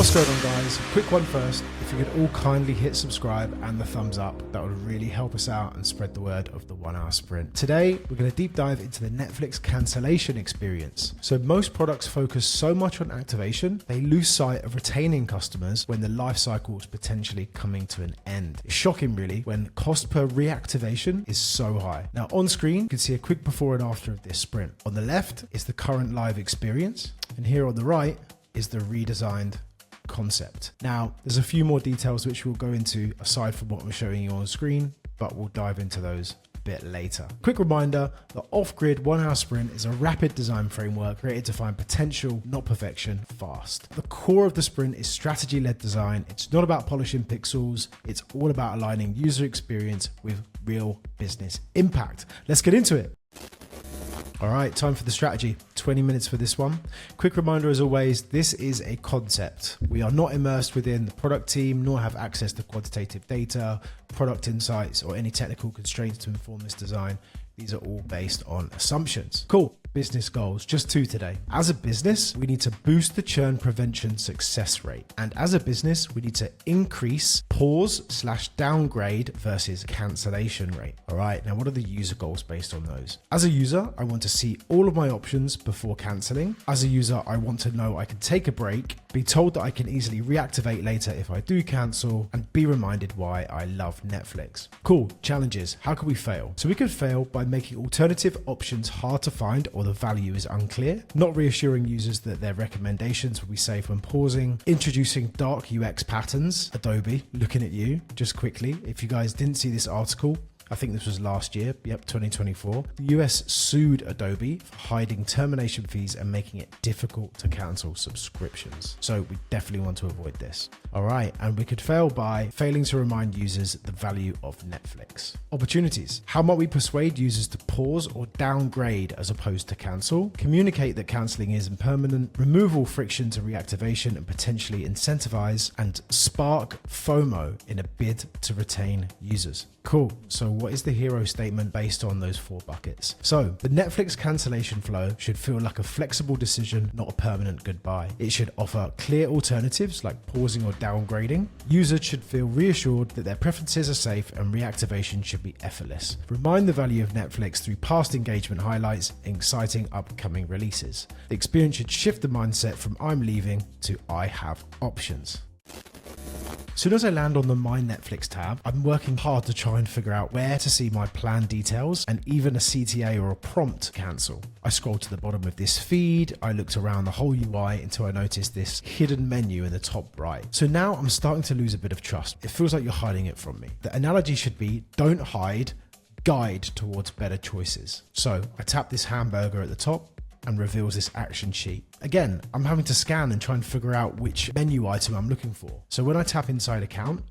What's going on, guys? Quick one first. If you could all kindly hit subscribe and the thumbs up, that would really help us out and spread the word of the 1 hour sprint. Today, we're going to deep dive into the Netflix cancellation experience. So most products focus so much on activation, they lose sight of retaining customers when the life cycle is potentially coming to an end. It's shocking, really, when cost per reactivation is so high. Now on screen, you can see a quick before and after of this sprint. On the left is the current live experience, and here on the right is the redesigned concept. Now, there's a few more details which we'll go into aside from what we're showing you on screen, but we'll dive into those a bit later. Quick reminder, the off-grid 1 hour sprint is a rapid design framework created to find potential, not perfection, fast. The core of the sprint is strategy-led design. It's not about polishing pixels. It's all about aligning user experience with real business impact. Let's get into it. All right, time for the strategy. 20 minutes for this one. Quick reminder, as always, this is a concept. We are not immersed within the product team, nor have access to quantitative data, product insights, or any technical constraints to inform this design. These are all based on assumptions. Cool. Business goals, just 2 today. As a business, we need to boost the churn prevention success rate. And as a business, we need to increase pause/downgrade versus cancellation rate. All right, now what are the user goals based on those? As a user, I want to see all of my options before canceling. As a user, I want to know I can take a break, be told that I can easily reactivate later if I do cancel, and be reminded why I love Netflix. Cool, challenges. How can we fail? So we could fail by making alternative options hard to find or the value is unclear, not reassuring users that their recommendations will be safe when pausing, introducing dark UX patterns. Adobe, looking at you. Just quickly, if you guys didn't see this article, I think this was last year, 2024. The US sued Adobe for hiding termination fees and making it difficult to cancel subscriptions. So we definitely want to avoid this. All right, and we could fail by failing to remind users the value of Netflix. Opportunities. How might we persuade users to pause or downgrade as opposed to cancel? Communicate that canceling isn't permanent, remove all friction to reactivation and potentially incentivize, and spark FOMO in a bid to retain users. Cool. So what is the hero statement based on those 4 buckets? So the Netflix cancellation flow should feel like a flexible decision, not a permanent goodbye. It should offer clear alternatives like pausing or downgrading. Users should feel reassured that their preferences are safe and reactivation should be effortless. Remind the value of Netflix through past engagement highlights and exciting upcoming releases. The experience should shift the mindset from I'm leaving to I have options. As soon as I land on the My Netflix tab, I'm working hard to try and figure out where to see my plan details and even a CTA or a prompt to cancel. I scrolled to the bottom of this feed, I looked around the whole UI until I noticed this hidden menu in the top right. So now I'm starting to lose a bit of trust. It feels like you're hiding it from me. The analogy should be don't hide, guide towards better choices. So I tap this hamburger at the top and reveals this action sheet. Again, I'm having to scan and try and figure out which menu item I'm looking for. So when I tap inside account,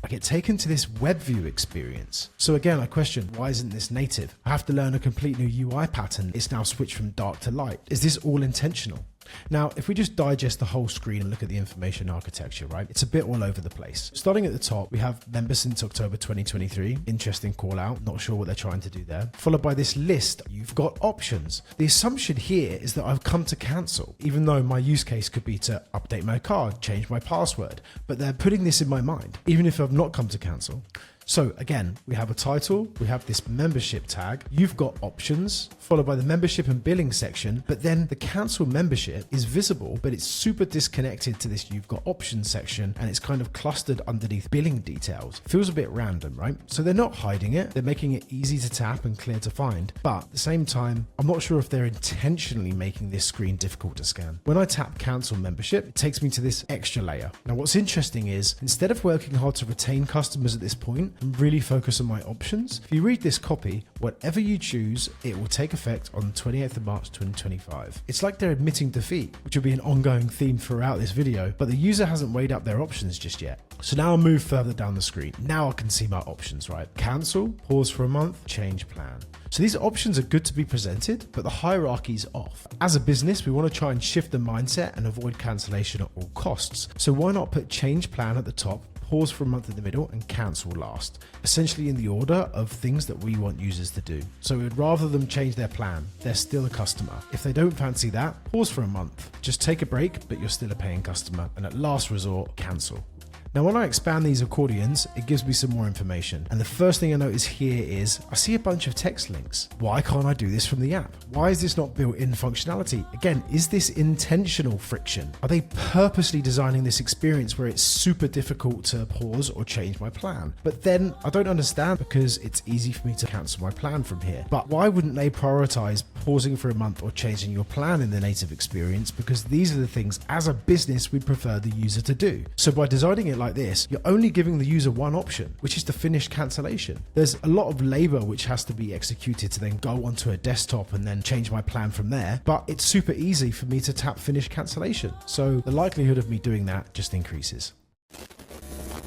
I get taken to this web view experience. So again, I question, why isn't this native? I have to learn a complete new UI pattern. It's now switched from dark to light. Is this all intentional? Now, if we just digest the whole screen and look at the information architecture, right, it's a bit all over the place. Starting at the top, we have members since October 2023. Interesting call out. Not sure what they're trying to do there. Followed by this list. You've got options. The assumption here is that I've come to cancel, even though my use case could be to update my card, change my password. But they're putting this in my mind, even if I've not come to cancel. So again, we have a title, we have this membership tag, you've got options, followed by the membership and billing section, but then the cancel membership is visible, but it's super disconnected to this you've got options section, and it's kind of clustered underneath billing details. Feels a bit random, right? So they're not hiding it, they're making it easy to tap and clear to find, but at the same time, I'm not sure if they're intentionally making this screen difficult to scan. When I tap cancel membership, it takes me to this extra layer. Now what's interesting is, instead of working hard to retain customers at this point, and really focus on my options. If you read this copy, whatever you choose, it will take effect on the 28th of March 2025. It's like they're admitting defeat, which will be an ongoing theme throughout this video, but the user hasn't weighed up their options just yet. So now I'll move further down the screen. Now I can see my options, right? Cancel, pause for a month, change plan. So these options are good to be presented, but the hierarchy is off. As a business, we want to try and shift the mindset and avoid cancellation at all costs. So why not put change plan at the top, pause for a month in the middle, and cancel last, essentially in the order of things that we want users to do. So we'd rather them change their plan, they're still a customer. If they don't fancy that, pause for a month. Just take a break, but you're still a paying customer, and at last resort, cancel. Now, when I expand these accordions, it gives me some more information. And the first thing I notice here is I see a bunch of text links. Why can't I do this from the app? Why is this not built-in functionality? Again, is this intentional friction? Are they purposely designing this experience where it's super difficult to pause or change my plan? But then I don't understand, because it's easy for me to cancel my plan from here. But why wouldn't they prioritize pausing for a month or changing your plan in the native experience? Because these are the things as a business we'd prefer the user to do. So by designing it like this, you're only giving the user one option, which is to finish cancellation. There's a lot of labor which has to be executed to then go onto a desktop and then change my plan from there, but it's super easy for me to tap finish cancellation. So the likelihood of me doing that just increases.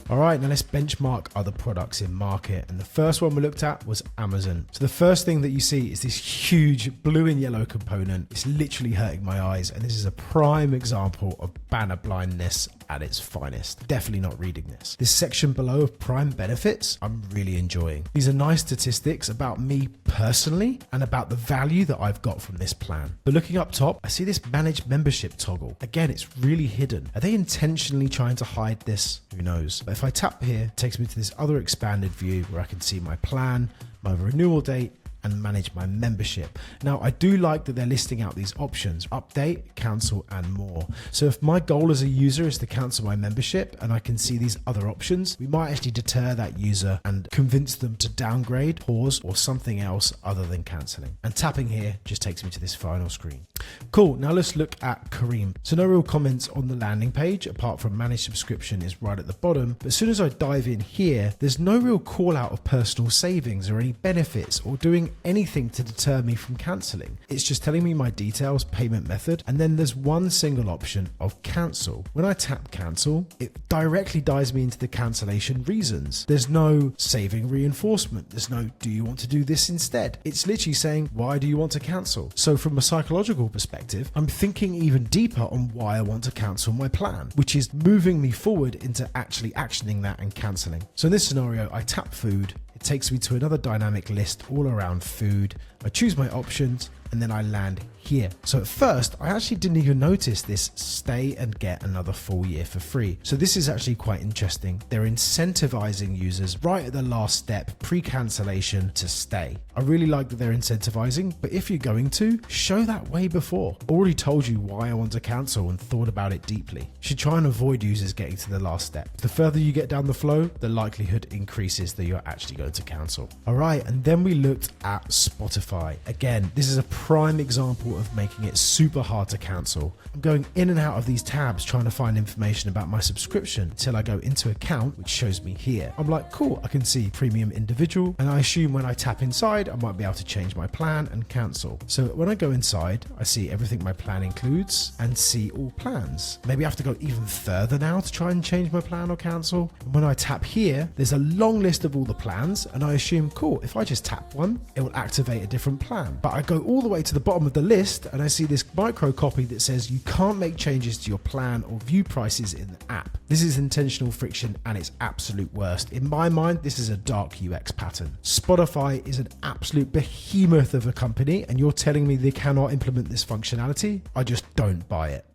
All right, now let's benchmark other products in market. And the first one we looked at was Amazon. So the first thing that you see is this huge blue and yellow component. It's literally hurting my eyes. And this is a prime example of banner blindness at its finest. Definitely not reading this. This section below of prime benefits, I'm really enjoying. These are nice statistics about me personally and about the value that I've got from this plan. But looking up top, I see this manage membership toggle. Again, it's really hidden. Are they intentionally trying to hide this? Who knows? But if I tap here, it takes me to this other expanded view where I can see my plan, my renewal date, and manage my membership. Now, I do like that they're listing out these options: update, cancel, and more. So if my goal as a user is to cancel my membership and I can see these other options, we might actually deter that user and convince them to downgrade, pause, or something else other than canceling. And tapping here just takes me to this final screen. Cool, now let's look at Kareem. So no real comments on the landing page apart from manage subscription is right at the bottom. But as soon as I dive in here, there's no real call out of personal savings or any benefits or doing anything to deter me from cancelling. It's just telling me my details, payment method, and then there's one single option of cancel. When I tap cancel, it directly dives me into the cancellation reasons. There's no saving reinforcement. There's no, do you want to do this instead? It's literally saying, why do you want to cancel? So from a psychological perspective, I'm thinking even deeper on why I want to cancel my plan, which is moving me forward into actually actioning that and cancelling. So in this scenario, I tap food. It takes me to another dynamic list all around food. I choose my options and then I land here. So at first, I actually didn't even notice this stay and get another full year for free. So this is actually quite interesting. They're incentivizing users right at the last step, pre-cancellation, to stay. I really like that they're incentivizing, but if you're going to, show that way before. Already told you why I want to cancel and thought about it deeply. You should try and avoid users getting to the last step. The further you get down the flow, the likelihood increases that you're actually going to cancel. All right, and then we looked at Spotify. Again, this is a prime example of making it super hard to cancel. I'm going in and out of these tabs trying to find information about my subscription until I go into account, which shows me here. I'm like, cool, I can see premium individual, and I assume when I tap inside, I might be able to change my plan and cancel. So when I go inside, I see everything my plan includes and see all plans. Maybe I have to go even further now to try and change my plan or cancel. And when I tap here, there's a long list of all the plans, and I assume, cool, if I just tap one, it will activate a different plan. But I go all the way to the bottom of the list and I see this micro copy that says you can't make changes to your plan or view prices in the app. This is intentional friction and it's absolute worst. In my mind, this is a dark UX pattern. Spotify is an absolute behemoth of a company and you're telling me they cannot implement this functionality? I just don't buy it.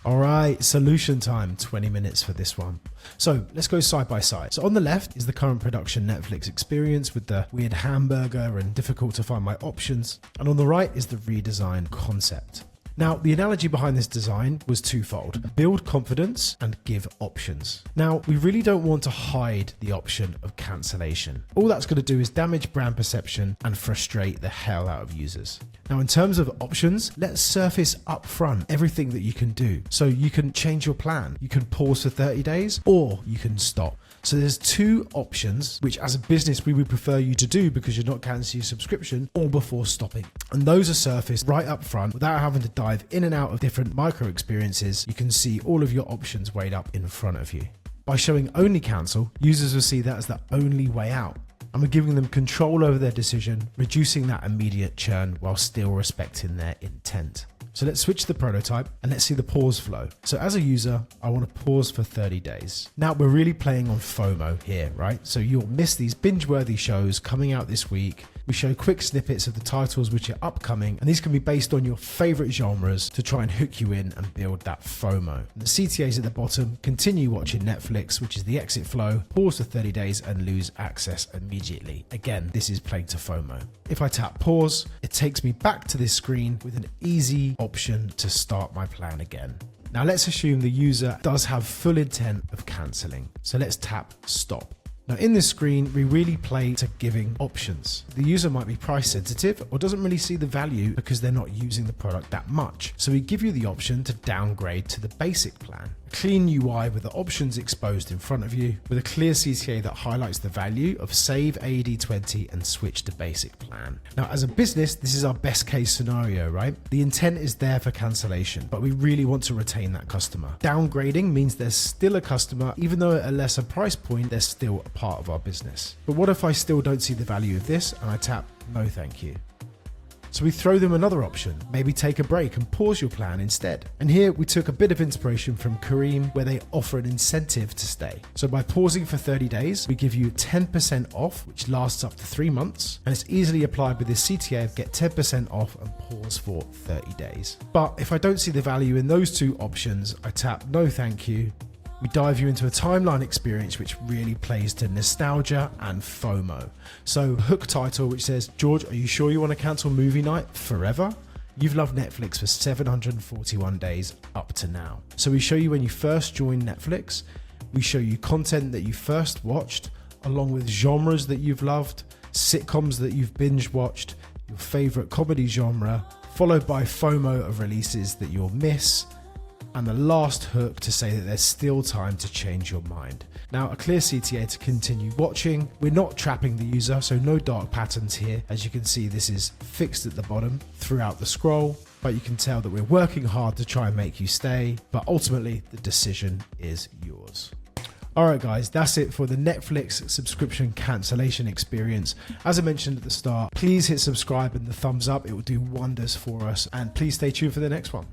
All right, solution time, 20 minutes for this one. So let's go side by side. So on the left is the current production Netflix experience with the weird hamburger and difficult to find my options. And on the right is the redesign concept. Now, the analogy behind this design was twofold: build confidence and give options. Now, we really don't want to hide the option of cancellation. All that's going to do is damage brand perception and frustrate the hell out of users. Now, in terms of options, let's surface up front everything that you can do. So you can change your plan, you can pause for 30 days, or you can stop. So there's two options, which as a business, we would prefer you to do because you're not cancelling your subscription or before stopping. And those are surfaced right up front without having to dive in and out of different micro experiences. You can see all of your options weighed up in front of you. By showing only cancel, users will see that as the only way out. And we're giving them control over their decision, reducing that immediate churn while still respecting their intent. So let's switch to the prototype and let's see the pause flow. So as a user, I want to pause for 30 days. Now we're really playing on FOMO here, right? So you'll miss these binge-worthy shows coming out this week. We show quick snippets of the titles which are upcoming, and these can be based on your favorite genres to try and hook you in and build that FOMO. And the CTAs at the bottom: continue watching Netflix, which is the exit flow, pause for 30 days and lose access immediately. Again, this is playing to FOMO. If I tap pause, it takes me back to this screen with an easy option to start my plan again. Now let's assume the user does have full intent of cancelling. So let's tap stop. Now in this screen, we really play to giving options. The user might be price sensitive or doesn't really see the value because they're not using the product that much. So we give you the option to downgrade to the basic plan. A clean UI with the options exposed in front of you, with a clear CTA that highlights the value of save AED 20 and switch to basic plan. Now as a business, this is our best case scenario, right? The intent is there for cancellation, but we really want to retain that customer. Downgrading means there's still a customer, even though at a lesser price point, there's still a part of our business. But what if I still don't see the value of this and I tap no thank you? So we throw them another option, maybe take a break and pause your plan instead. And here we took a bit of inspiration from Kareem, where they offer an incentive to stay. So by pausing for 30 days, we give you 10% off, which lasts up to 3 months. And it's easily applied with this CTA of get 10% off and pause for 30 days. But if I don't see the value in those two options, I tap no thank you. We dive you into a timeline experience which really plays to nostalgia and FOMO. So hook title which says, George, are you sure you want to cancel movie night forever? You've loved Netflix for 741 days up to now. So we show you when you first joined Netflix. We show you content that you first watched, along with genres that you've loved, sitcoms that you've binge watched, your favorite comedy genre, followed by FOMO of releases that you'll miss, and the last hook to say that there's still time to change your mind. Now, a clear CTA to continue watching. We're not trapping the user, so no dark patterns here. As you can see, this is fixed at the bottom throughout the scroll, but you can tell that we're working hard to try and make you stay, but ultimately the decision is yours. Alright guys, that's it for the Netflix subscription cancellation experience. As I mentioned at the start, please hit subscribe and the thumbs up. It will do wonders for us, and please stay tuned for the next one.